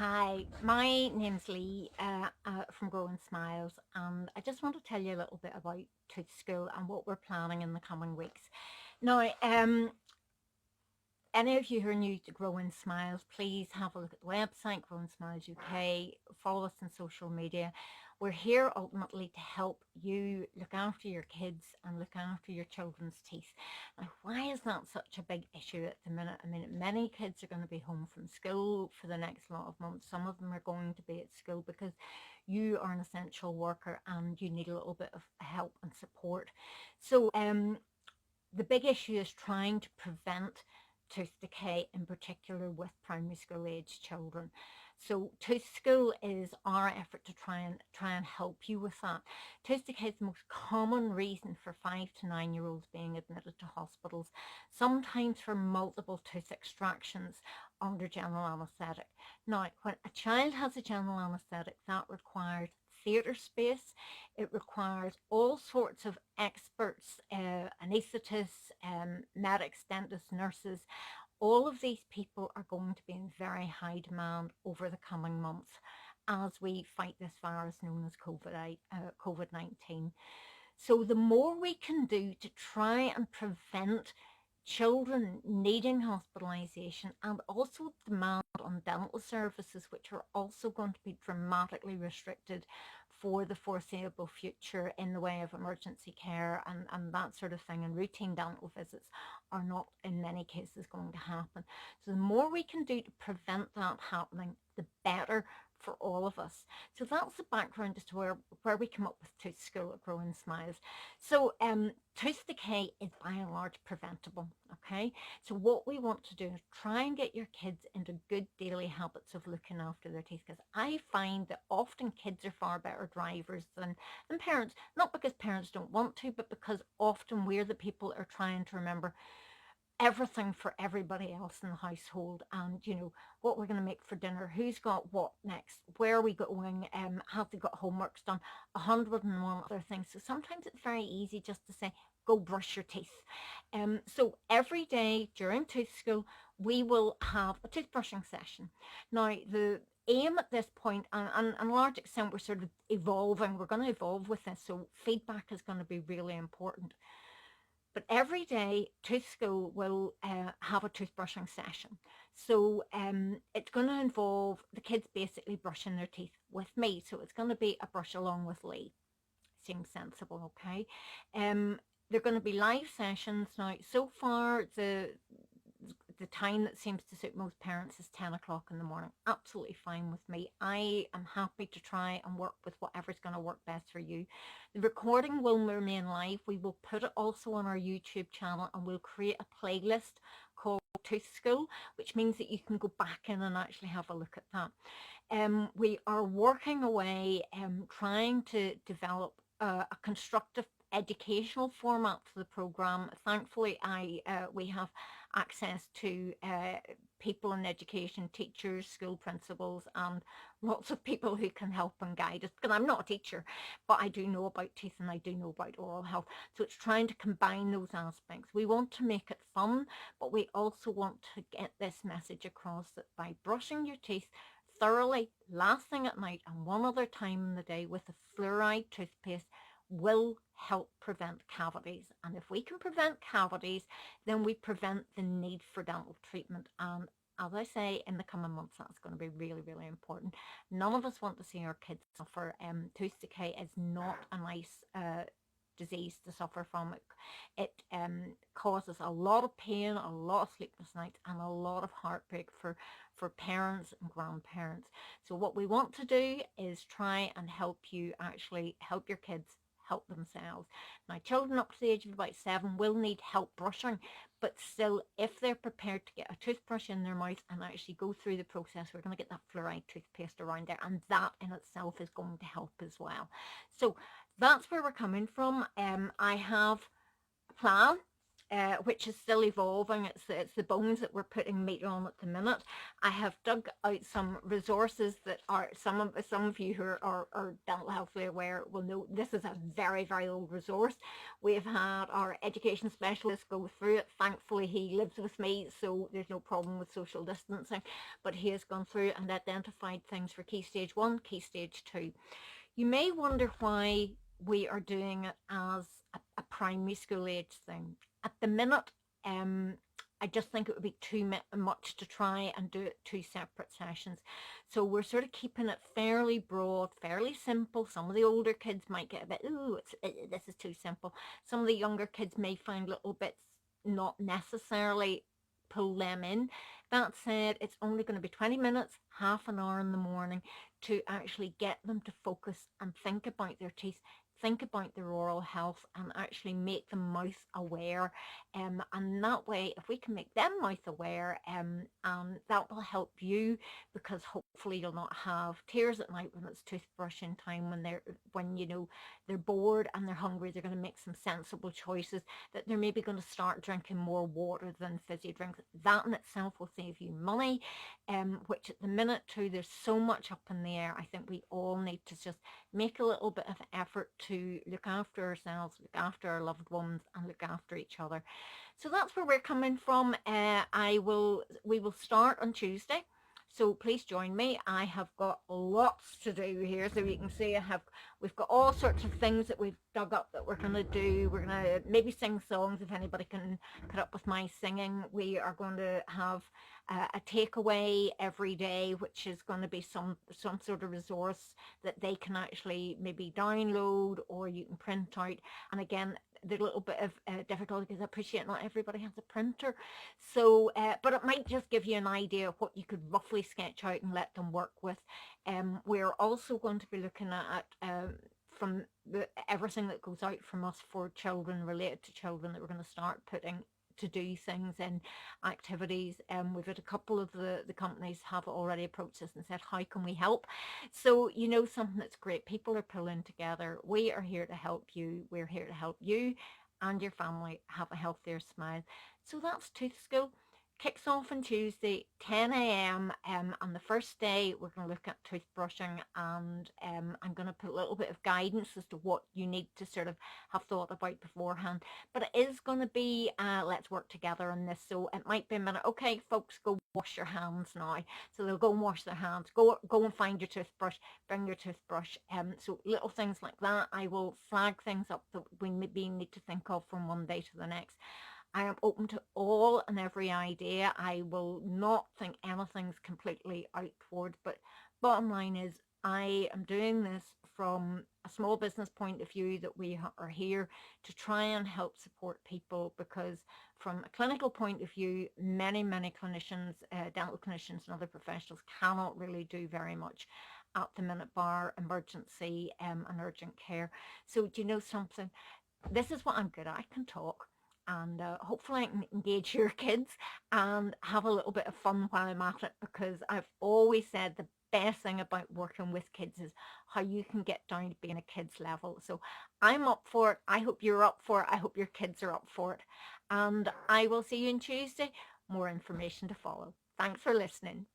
Hi, my name's Lee from Growing Smiles, and I just want to tell you a little bit about Tooth School and what we're planning in the coming weeks. Now, any of you who are new to Growing Smiles, please have a look at the website, Growing Smiles UK, follow us on social media. We're here ultimately to help you look after your kids and look after your children's teeth. Now, why is that such a big issue at the minute? I mean, many kids are going to be home from school for the next lot of months. Some of them are going to be at school because you are an essential worker and you need a little bit of help and support. So the big issue is trying to prevent tooth decay, in particular with primary school age children. So Tooth School is our effort to try and help you with that. Tooth decay is the most common reason for 5 to 9 year olds being admitted to hospitals, sometimes for multiple tooth extractions under general anaesthetic. Now, when a child has a general anaesthetic, that requires theatre space. It requires all sorts of experts, anaesthetists, medics, dentists, nurses. All of these people are going to be in very high demand over the coming months as we fight this virus known as COVID-19. So the more we can do to try and prevent children needing hospitalisation and also demand on dental services, which are also going to be dramatically restricted for the foreseeable future in the way of emergency care and that sort of thing, and routine dental visits are not in many cases going to happen. So the more we can do to prevent that happening, the better for all of us. So that's the background as to where we come up with Tooth School at Growing Smiles. So tooth decay is by and large preventable, okay? So what we want to do is try and get your kids into good daily habits of looking after their teeth, because I find that often kids are far better drivers than parents, not because parents don't want to, but because often we're the people that are trying to remember everything for everybody else in the household, and what we're going to make for dinner, who's got what next, where are we going, have they got homeworks done, 101 other things. So sometimes it's very easy just to say, go brush your teeth. So every day during Tooth School we will have a toothbrushing session. Now the aim at this point, and a large extent we're sort of evolving, we're going to evolve with this, so feedback is going to be really important. But every day, Tooth School will have a toothbrushing session. So it's going to involve the kids basically brushing their teeth with me. So it's going to be a brush along with Lee. Seems sensible, okay? They're going to be live sessions. Now, so far, the time that seems to suit most parents is 10 o'clock in the morning. Absolutely fine with me. I am happy to try and work with whatever's going to work best for you. The recording will remain live. We will put it also on our YouTube channel, and we'll create a playlist called Tooth School, which means that you can go back in and actually have a look at that. We are working away, trying to develop a constructive educational format for the program. Thankfully, we have access to people in education, teachers, school principals, and lots of people who can help and guide us, because I'm not a teacher, but I do know about teeth and I do know about oral health. So it's trying to combine those aspects. We want to make it fun, but we also want to get this message across that by brushing your teeth thoroughly last thing at night and one other time in the day with a fluoride toothpaste will help prevent cavities. And if we can prevent cavities, then we prevent the need for dental treatment. And as I say, in the coming months, that's going to be really, really important. None of us want to see our kids suffer. Tooth decay is not a nice disease to suffer from. It causes a lot of pain, a lot of sleepless nights, and a lot of heartbreak for parents and grandparents. So what we want to do is try and help you actually help your kids help themselves. Now, children up to the age of about 7 will need help brushing, but still, if they're prepared to get a toothbrush in their mouth and actually go through the process, we're going to get that fluoride toothpaste around there, and that in itself is going to help as well. So that's where we're coming from. I have a plan. which is still evolving. It's the bones that we're putting meat on at the minute. I have dug out some resources that are some of you who are dental healthily aware will know this is a very, very old resource. We've had our education specialist go through it. Thankfully, he lives with me, so there's no problem with social distancing. But he has gone through and identified things for key stage 1, key stage 2. You may wonder why we are doing it as a primary school age thing. At the minute, I just think it would be too much to try and do it 2 separate sessions. So we're sort of keeping it fairly broad, fairly simple. Some of the older kids might get a bit, ooh, this is too simple. Some of the younger kids may find little bits not necessarily pull them in. That said, it's only going to be 20 minutes, half an hour in the morning to actually get them to focus and think about their teeth, think about their oral health, and actually make them mouth aware. And that way, if we can make them mouth aware, that will help you, because hopefully you'll not have tears at night when it's toothbrushing time, when you know they're bored and they're hungry. They're going to make some sensible choices, that they're maybe going to start drinking more water than fizzy drinks. That in itself will save you money, which at the minute too, there's so much up in the air. I think we all need to just make a little bit of effort to look after ourselves, look after our loved ones, and look after each other. So that's where we're coming from. We will start on Tuesday. So please join me. I have got lots to do here. So you can see we've got all sorts of things that we've dug up that we're going to do. We're going to maybe sing songs if anybody can put up with my singing. We are going to have a takeaway every day, which is going to be some sort of resource that they can actually maybe download or you can print out. And again, the little bit of difficulty, because I appreciate not everybody has a printer. So, but it might just give you an idea of what you could roughly sketch out and let them work with. We're also going to be looking at from everything that goes out from us for children, related to children, that we're going to start putting to do things in activities. We've had a couple of the companies have already approached us and said, how can we help? So you know, something that's great, people are pulling together. We are here to help you. We're here to help you and your family have a healthier smile. So that's Tooth School. Kicks off on Tuesday, 10 a.m. And the first day we're going to look at toothbrushing, and I'm going to put a little bit of guidance as to what you need to sort of have thought about beforehand. But it is going to be, let's work together on this. So it might be a minute, okay, folks, go wash your hands now. So they'll go and wash their hands, go and find your toothbrush, bring your toothbrush. So little things like that. I will flag things up that we maybe need to think of from one day to the next. I am open to all and every idea. I will not think anything's completely outboard, but bottom line is I am doing this from a small business point of view, that we are here to try and help support people, because from a clinical point of view, many clinicians, dental clinicians and other professionals cannot really do very much at the minute, bar emergency and urgent care. So do you know something? This is what I'm good at. I can talk, and hopefully I can engage your kids and have a little bit of fun while I'm at it, because I've always said the best thing about working with kids is how you can get down to being a kid's level. So I'm up for it. I hope you're up for it. I hope your kids are up for it. And I will see you on Tuesday. More information to follow. Thanks for listening.